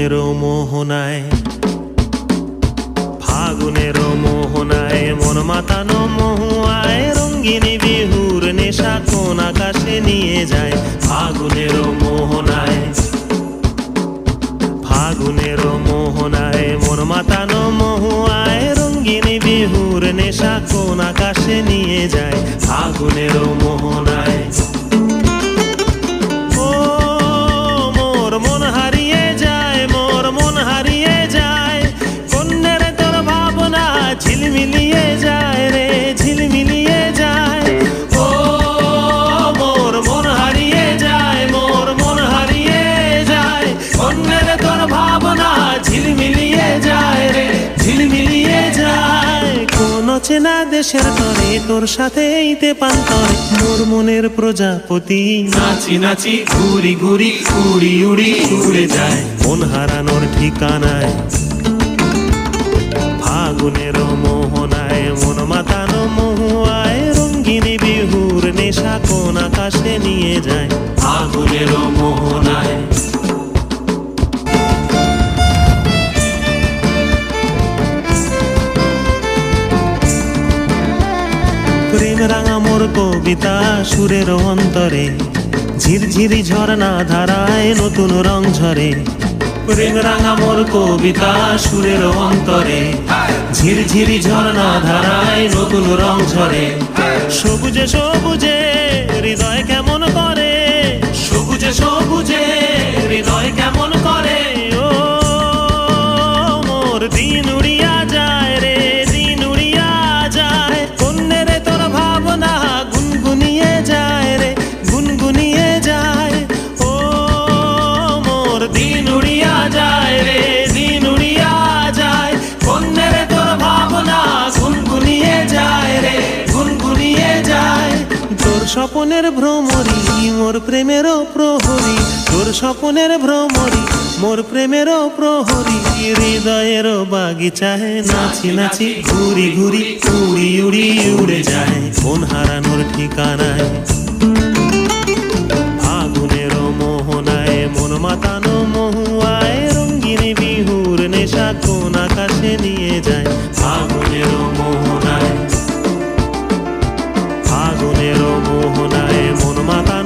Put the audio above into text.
ফাগুনেরও মোহনায়, ফাগুনেরও মোহনায় মন মাতানো মহুয়ায় রঙ্গিনী বিহুর নেশা কোন আকাশে নিয়ে যায়। ফাগুনেরও মোহনায়, ফাগুনেরও মোহনায় মন মাতানো মহুয়ায় রঙ্গিনী বিহুর নেশা কোন আকাশে নিয়ে যায়। ফাগুনেরও মোহনায় মন হারিয়ে যায়, মোর মন হারিয়ে যায়, কন্যের তোর ভাবনা ঝিলমিলিয়ে যায় রে, ঝিলমিলিয়ে যায়। ও মোর মন হারিয়ে যায়, মোর মন হারিয়ে যায়, কন্যের তোর ভাবনা ঝিলমিলিয়ে যায় রে, ঝিলমিলিয়ে যায়। কোন চেনা দেশের তরে তোর সাথে এইতে পান্তরে মোর মনের প্রজাপতি নাচি নাচি ঘুরি ঘুরি উড়ি উড়ি উড়ে যায় মন হারানোর ঠিকানায়। ফাগুনেরও মোহনায় মন মাতানো মহুয়ায় রঙ্গিনী বিহুর নেশা কোন আকাশে নিয়ে যায়। ফাগুনেরও মোহনায় প্রেম রাঙা মোর কবিতা সুরের অন্তরে ঝিরঝিরি ঝর্ণা ধারায় নতুন রং ঝরে। প্রেম রাঙা মোর কবিতা সুরের অন্তরে ঝিরঝিরি ঝর্ণা ধারায় নতুন রং ঝরে। সবুজে সবুজে হৃদয় কেমন করে, সবুজে সবুজে হৃদয় কেমন করে। ও মোর দিন উড়িয়া যায় রে, দিন উড়িয়া যায়, কন্যের তোর ভাবনা গুনগুনিয়ে যায় রে, গুনগুনিয়ে যায়। ও মোর দিন উড়িয়া যায় রে, দিন উড়িয়া যায়, কন্যের তোর ভাবনা গুনগুনিয়ে যায় রে, গুনগুনিয়ে যায়। তোর স্বপনের ভ্রমরি মোর প্রেমেরও প্রহরী, তোর স্বপনের ভ্রমরি মোর প্রেমেরও প্রহরী। হৃদয়েরও বাগিচায় নাচি নাচি ঘুরি ঘুরি উড়ি উড়ি উড়ে যায় মন হারানোর ঠিকানায়। ফাগুনেরও মোহনায় মন মাতানো মহুয়ায় রঙ্গিনী বিহুর নেশা কোন আকাশে নিয়ে যায়। ফাগুনেরও মোহনায়, ফাগুনেরও মোহনায় মন মাতা